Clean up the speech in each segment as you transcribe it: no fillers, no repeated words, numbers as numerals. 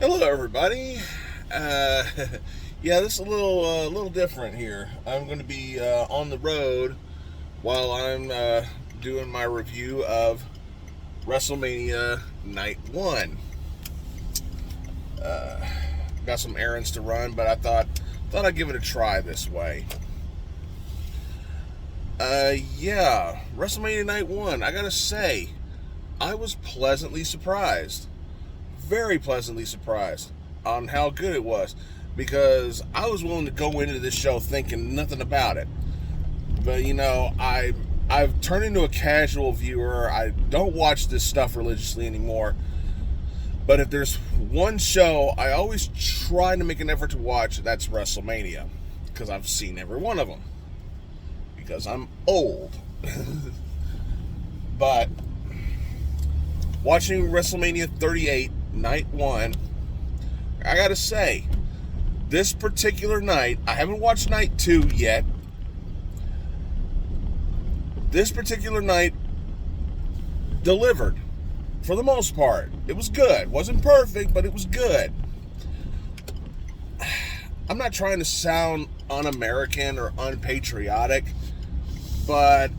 Hello, everybody. Uh, yeah, this is a little different here. I'm going to be on the road while I'm doing my review of WrestleMania Night One. Got some errands to run, but I thought I'd give it a try this way. Yeah, WrestleMania Night One. I gotta say, I was pleasantly surprised. Very pleasantly surprised on how good it was, because I was willing to go into this show thinking nothing about it. But I've turned into a casual viewer. I don't watch this stuff religiously anymore. But if there's one show I always try to make an effort to watch, that's WrestleMania, because I've seen every one of them. Because I'm old. But watching WrestleMania 38 Night 1, I gotta say, this particular night, I haven't watched Night 2 yet. This particular night delivered, for the most part. It was good. Wasn't perfect, but it was good. I'm not trying to sound un-American or unpatriotic, but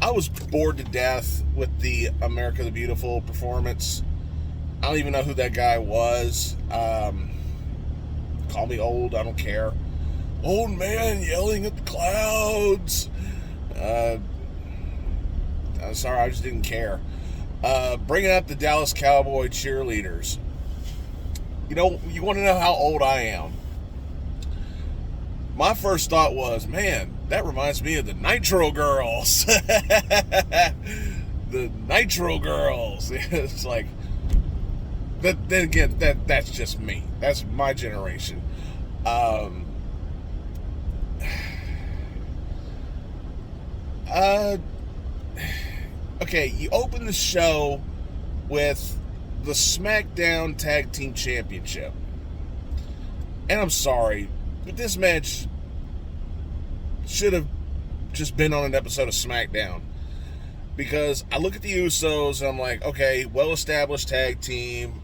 I was bored to death with the America the Beautiful performance. I don't even know who that guy was. Call me old, I don't care. Old man yelling at the clouds. I'm sorry, I just didn't care. Bringing out the Dallas Cowboy cheerleaders. You want to know how old I am? My first thought was, man, that reminds me of the Nitro Girls. The Nitro Girls. It's like, but then again, that's just me. That's my generation. Okay, you open the show with the SmackDown Tag Team Championship. And I'm sorry, but this match should have just been on an episode of SmackDown. Because I look at the Usos and I'm like, okay, well-established tag team.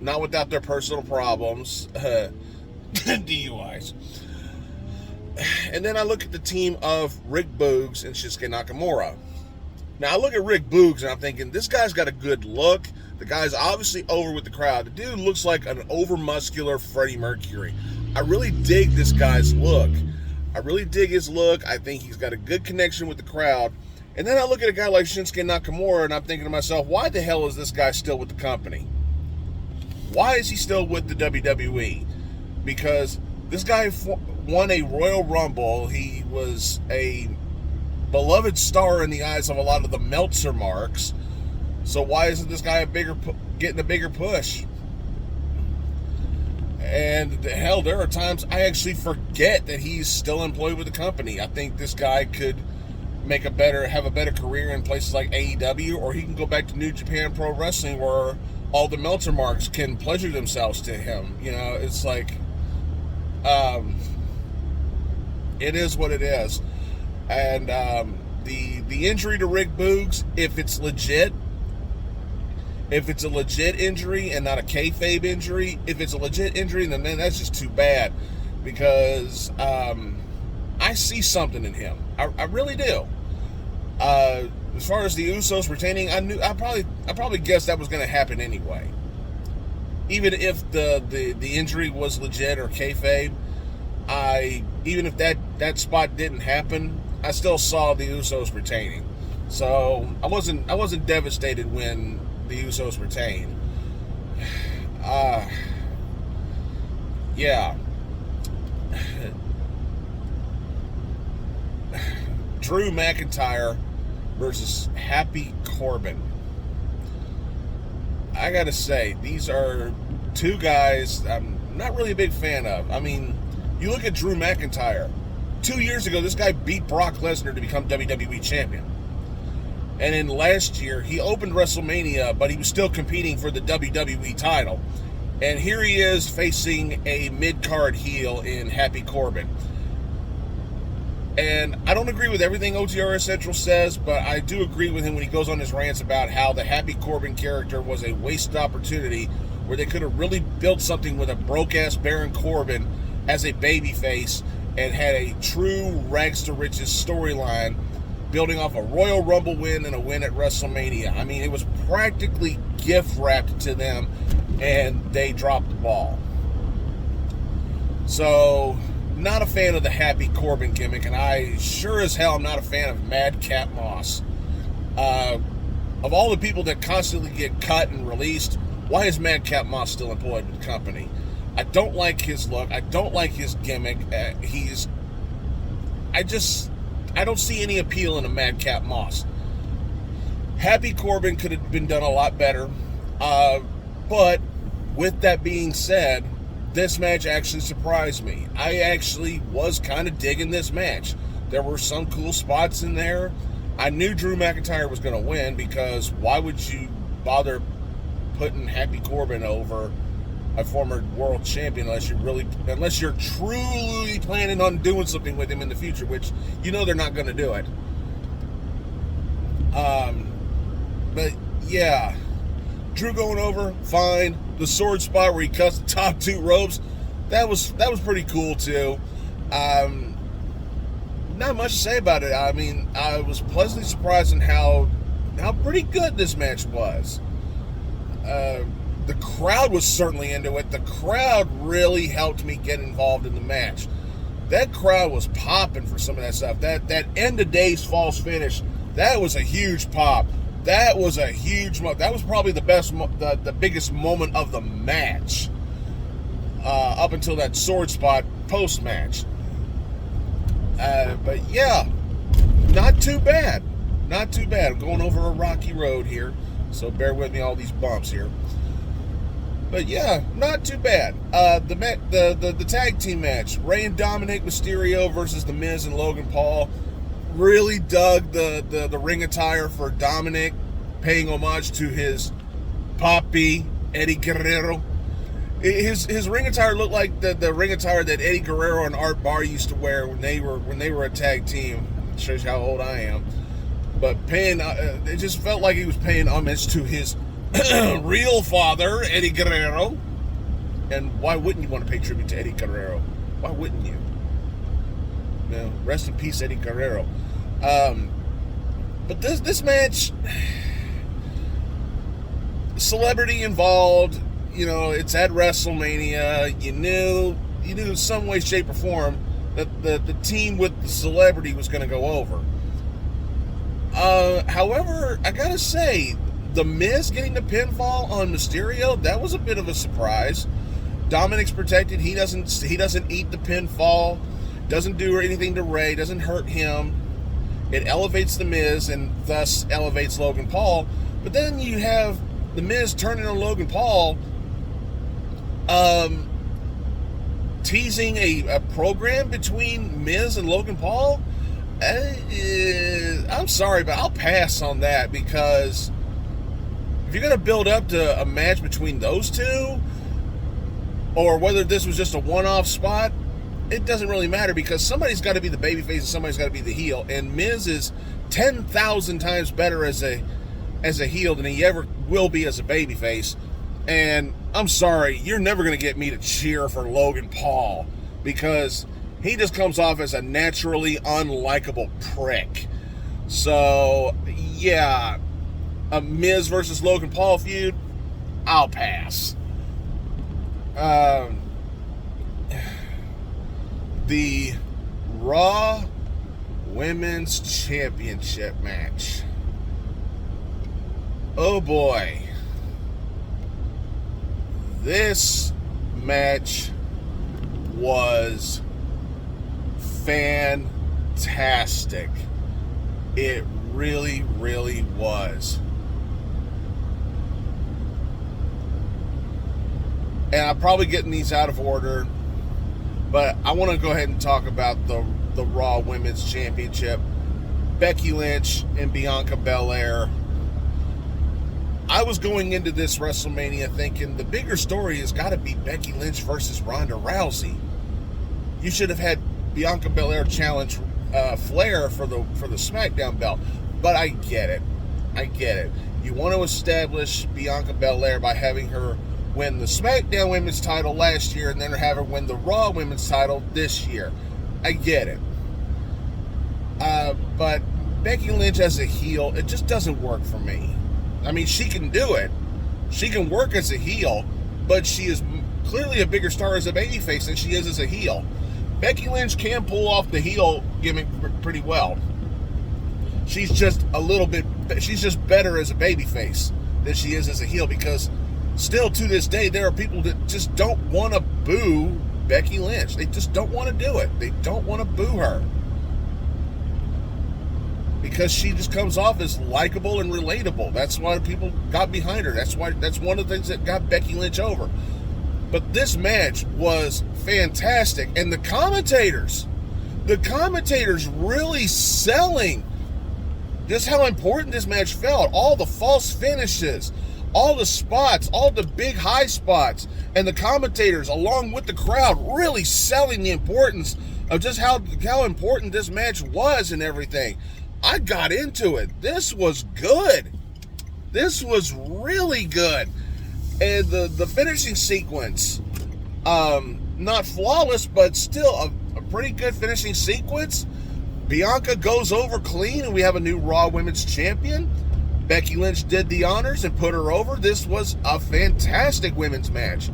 Not without their personal problems. DUIs. And then I look at the team of Rick Bogues and Shinsuke Nakamura. Now I look at Rick Bogues and I'm thinking, this guy's got a good look. The guy's obviously over with the crowd. The dude looks like an over-muscular Freddie Mercury. I really dig this guy's look. I really dig his look. I think he's got a good connection with the crowd. And then I look at a guy like Shinsuke Nakamura and I'm thinking to myself, why the hell is this guy still with the company? Why is he still with the WWE? Because this guy won a Royal Rumble. He was a beloved star in the eyes of a lot of the Meltzer marks. So why isn't this guy getting a bigger push? And hell, there are times I actually forget that he's still employed with the company. I think this guy could have a better career in places like AEW, or he can go back to New Japan Pro Wrestling where all the Meltzer marks can pleasure themselves to him. It's like, it is what it is. And the injury to Rick Bogues, if it's a legit injury and not a kayfabe injury, if it's a legit injury, then that's just too bad. Because I see something in him. I really do. As far as the Usos retaining, I probably guessed that was going to happen anyway. Even if the injury was legit or kayfabe, even if that spot didn't happen, I still saw the Usos retaining. So I wasn't devastated when the Usos retained. Yeah. Drew McIntyre versus Happy Corbin. I gotta say, these are two guys I'm not really a big fan of. I mean, you look at Drew McIntyre. 2 years ago, this guy beat Brock Lesnar to become WWE champion. And then last year, he opened WrestleMania, but he was still competing for the WWE title. And here he is facing a mid-card heel in Happy Corbin. And I don't agree with everything OTRS Central says, but I do agree with him when he goes on his rants about how the Happy Corbin character was a wasted opportunity where they could have really built something with a broke-ass Baron Corbin as a babyface and had a true rags to riches storyline building off a Royal Rumble win and a win at WrestleMania. I mean, it was practically gift-wrapped to them, and they dropped the ball. So, not a fan of the Happy Corbin gimmick, and I sure as hell am not a fan of Madcap Moss. Of all the people that constantly get cut and released, why is Madcap Moss still employed with the company? I don't like his look. I don't like his gimmick. I don't see any appeal in a Madcap Moss. Happy Corbin could have been done a lot better. But with that being said, this match actually surprised me. I actually was kind of digging this match. There were some cool spots in there. I knew Drew McIntyre was going to win because why would you bother putting Happy Corbin over a former world champion unless you're truly planning on doing something with him in the future, which you know they're not going to do it. But yeah, Drew going over, fine. The sword spot where he cuts the top two ropes, that was pretty cool too. Not much to say about it. I mean, I was pleasantly surprised in how pretty good this match was. The crowd was certainly into it. The crowd really helped me get involved in the match. That crowd was popping for some of that stuff. That end of days false finish, that was a huge pop. That was a huge moment. That was probably the biggest moment of the match up until that sword spot post match. But yeah, not too bad. Not too bad. I'm going over a rocky road here, so bear with me all these bumps here. But yeah, not too bad. The tag team match, Rey and Dominic Mysterio versus The Miz and Logan Paul. Really dug the ring attire for Dominic, paying homage to his papi, Eddie Guerrero. His ring attire looked like the ring attire that Eddie Guerrero and Art Barr used to wear when they were a tag team. It shows you how old I am. But it just felt like he was paying homage to his real father, Eddie Guerrero. And why wouldn't you want to pay tribute to Eddie Guerrero? Why wouldn't you? You know, rest in peace, Eddie Guerrero. But this match, celebrity involved. You know, it's at WrestleMania. You knew in some way, shape, or form that the team with the celebrity was going to go over. However, I gotta say, The Miz getting the pinfall on Mysterio, that was a bit of a surprise. Dominic's protected. He doesn't eat the pinfall. Doesn't do anything to Rey. Doesn't hurt him. It elevates The Miz and thus elevates Logan Paul. But then you have The Miz turning on Logan Paul, teasing a program between Miz and Logan Paul. I'm sorry, but I'll pass on that, because if you're going to build up to a match between those two, or whether this was just a one-off spot, it doesn't really matter, because somebody's got to be the babyface and somebody's got to be the heel, and Miz is 10,000 times better as a heel than he ever will be as a babyface. And I'm sorry, you're never going to get me to cheer for Logan Paul, because he just comes off as a naturally unlikable prick. So, yeah, a Miz versus Logan Paul feud, I'll pass. The Raw Women's Championship match. Oh boy. This match was fantastic. It really, really was. And I'm probably getting these out of order, but I want to go ahead and talk about the Raw Women's Championship. Becky Lynch and Bianca Belair. I was going into this WrestleMania thinking the bigger story has got to be Becky Lynch versus Ronda Rousey. You should have had Bianca Belair challenge Flair for the SmackDown belt. But I get it. You want to establish Bianca Belair by having her win the SmackDown Women's title last year and then have her win the Raw Women's title this year. I get it. But Becky Lynch as a heel, it just doesn't work for me. I mean, she can do it. She can work as a heel, but she is clearly a bigger star as a babyface than she is as a heel. Becky Lynch can pull off the heel gimmick pretty well. She's just better as a babyface than she is as a heel, because still to this day there are people that just don't want to boo Becky Lynch. They just don't want to do it. They don't want to boo her because she just comes off as likable and relatable. That's why people got behind her. That's one of the things that got Becky Lynch over. But this match was fantastic, and the commentators really selling just how important this match felt. All the false finishes, all the spots, all the big high spots, and the commentators along with the crowd really selling the importance of just how important this match was and everything. I got into it. This was good. This was really good. And the finishing sequence, not flawless, but still a pretty good finishing sequence. Bianca goes over clean, and we have a new Raw Women's Champion. Becky Lynch did the honors and put her over. This was a fantastic women's match.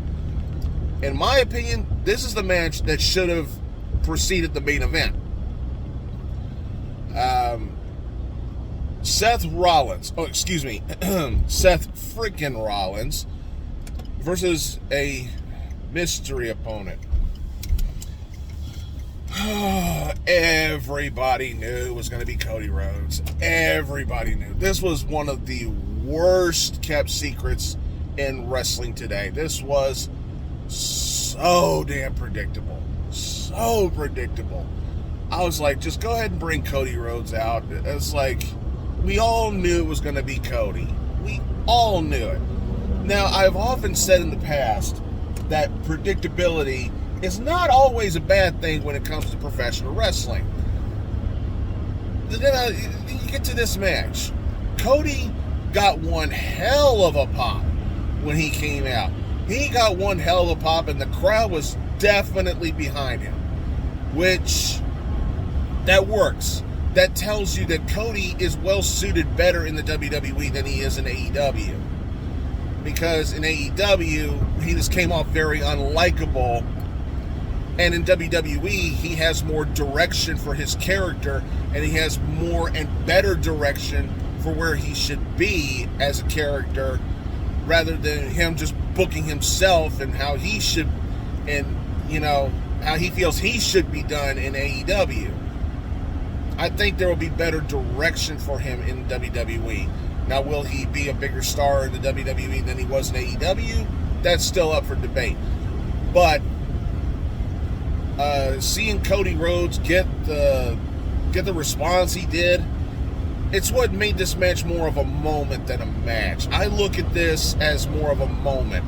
In my opinion, this is the match that should have preceded the main event. Seth Rollins freaking Rollins versus a mystery opponent. Everybody knew it was going to be Cody Rhodes. Everybody knew. This was one of the worst kept secrets in wrestling today. This was so damn predictable. So predictable. I was like, just go ahead and bring Cody Rhodes out. It's like, we all knew it was going to be Cody. We all knew it. Now, I've often said in the past that predictability is not always a bad thing when it comes to professional wrestling. Then you get to this match. Cody got one hell of a pop when he came out. He got one hell of a pop, and the crowd was definitely behind him, which that works. That tells you that Cody is well suited better in the WWE than he is in AEW. Because in AEW, he just came off very unlikable. And in WWE, he has more direction for his character, and he has more and better direction for where he should be as a character, rather than him just booking himself and how he should, and how he feels he should be done in AEW. I think there will be better direction for him in WWE. Now, will he be a bigger star in the WWE than he was in AEW? That's still up for debate. But seeing Cody Rhodes get the response he did, it's what made this match more of a moment than a match. I look at this as more of a moment.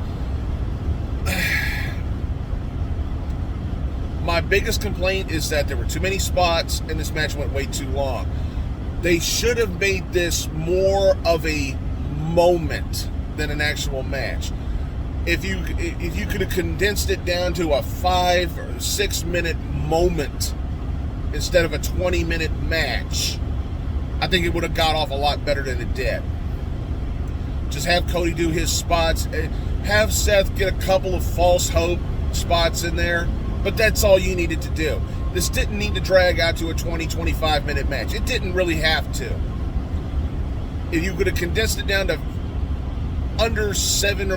My biggest complaint is that there were too many spots and this match went way too long. They should have made this more of a moment than an actual match. If you could have condensed it down to a 5 or 6 minute moment instead of a 20-minute match, I think it would have got off a lot better than it did. Just have Cody do his spots, have Seth get a couple of false hope spots in there, but that's all you needed to do. This didn't need to drag out to a 20-25 minute match. It didn't really have to. If you could have condensed it down to under 7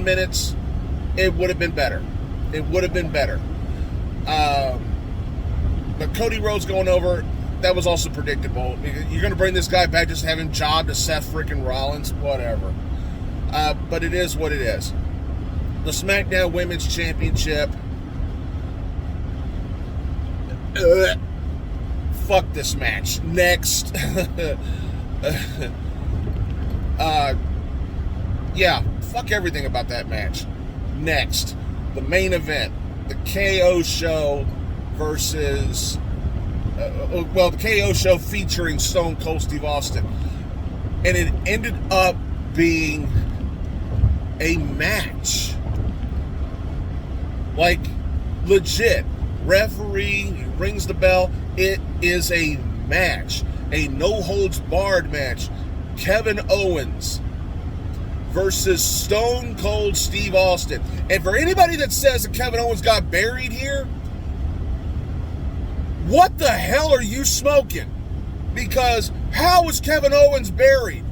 minutes, it would have been better. It would have been better. But Cody Rhodes going over, that was also predictable. You're going to bring this guy back, just have him job to Seth freaking Rollins, whatever. But it is what it is. The SmackDown Women's Championship. Fuck this match. Next. Yeah, fuck everything about that match. Next, the main event, the KO show versus the KO show featuring Stone Cold Steve Austin. And it ended up being a match. Like, legit. Referee rings the bell. It is a match. A no-holds-barred match. Kevin Owens versus Stone Cold Steve Austin. And for anybody that says that Kevin Owens got buried here, what the hell are you smoking? Because how was Kevin Owens buried?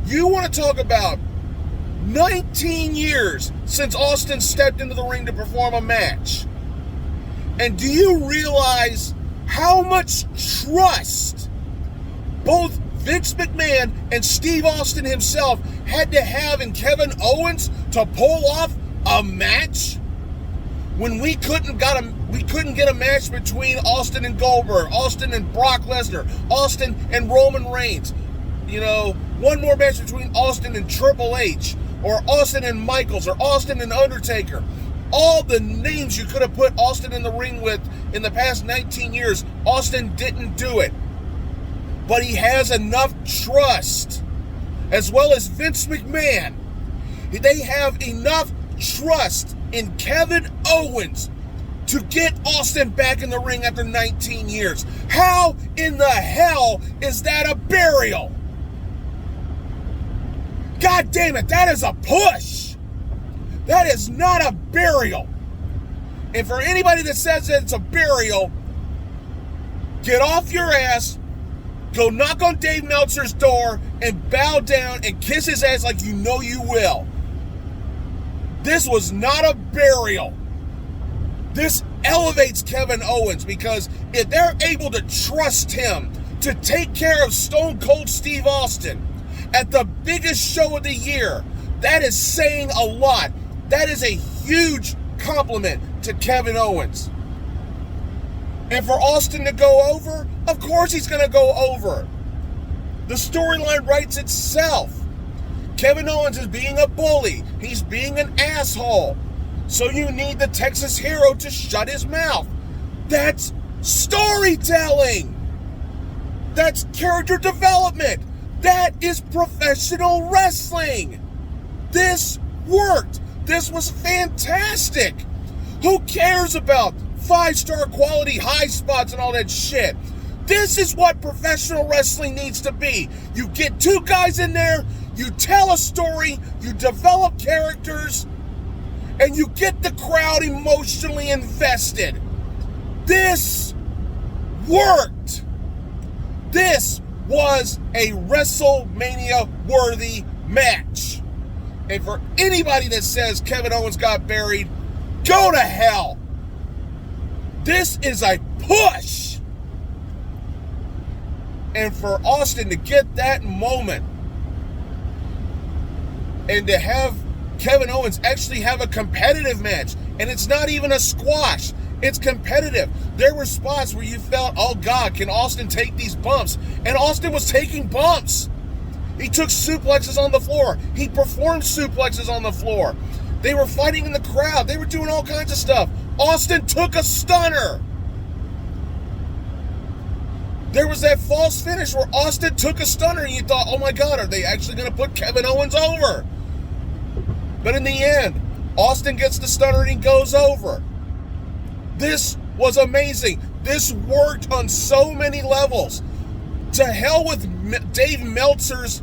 You want to talk about 19 years since Austin stepped into the ring to perform a match. And do you realize how much trust both Vince McMahon and Steve Austin himself had to have in Kevin Owens to pull off a match? When we couldn't get a match between Austin and Goldberg, Austin and Brock Lesnar, Austin and Roman Reigns. You know, one more match between Austin and Triple H, or Austin and Michaels, or Austin and Undertaker. All the names you could have put Austin in the ring with in the past 19 years, Austin didn't do it. But he has enough trust, as well as Vince McMahon. They have enough trust in Kevin Owens to get Austin back in the ring after 19 years. How in the hell is that a burial? God damn it, that is a push. That is not a burial. And for anybody that says that it's a burial, get off your ass, go knock on Dave Meltzer's door, and bow down and kiss his ass like you know you will. This was not a burial. This elevates Kevin Owens, because if they're able to trust him to take care of Stone Cold Steve Austin at the biggest show of the year, that is saying a lot. That is a huge compliment to Kevin Owens. And for Austin to go over, of course he's going to go over. The storyline writes itself. Kevin Owens is being a bully. He's being an asshole. So you need the Texas hero to shut his mouth. That's storytelling. That's character development. That is professional wrestling. This worked. This was fantastic. Who cares about 5-star quality high spots and all that shit? This is what professional wrestling needs to be. You get two guys in there, you tell a story, you develop characters, and you get the crowd emotionally invested. This worked. This was a WrestleMania-worthy match. And for anybody that says Kevin Owens got buried, go to hell. This is a push. And for Austin to get that moment and to have Kevin Owens actually have a competitive match, and it's not even a squash, it's competitive. There were spots where you felt, oh God, can Austin take these bumps? And Austin was taking bumps. He took suplexes on the floor. He performed suplexes on the floor. They were fighting in the crowd. They were doing all kinds of stuff. Austin took a stunner. There was that false finish where Austin took a stunner and you thought, oh my God, are they actually going to put Kevin Owens over? But in the end, Austin gets the stunner and he goes over. This was amazing. This worked on so many levels. To hell with Dave Meltzer's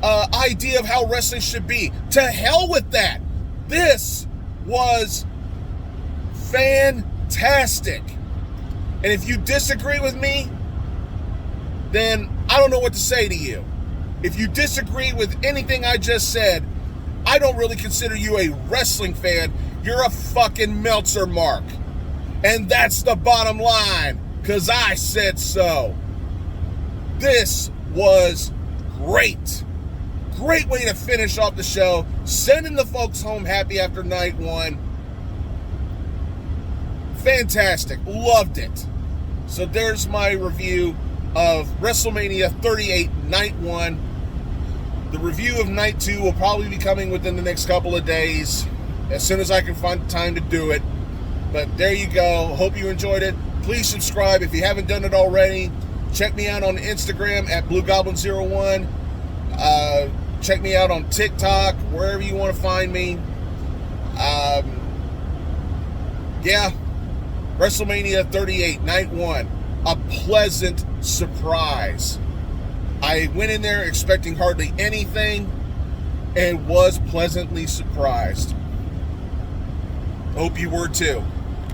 idea of how wrestling should be. To hell with that. This was fantastic. And if you disagree with me, then I don't know what to say to you. If you disagree with anything I just said, I don't really consider you a wrestling fan. You're a fucking Meltzer mark. And that's the bottom line, because I said so. This was great. Great way to finish off the show. Sending the folks home happy after night one. Fantastic. Loved it. So there's my review of WrestleMania 38 Night 1. The review of Night 2 will probably be coming within the next couple of days, as soon as I can find time to do it. But there you go. Hope you enjoyed it. Please subscribe if you haven't done it already. Check me out on Instagram at Blugoblin01. Check me out on TikTok, wherever you want to find me. Yeah, WrestleMania 38, Night 1. A pleasant surprise. I went in there expecting hardly anything and was pleasantly surprised. Hope you were too.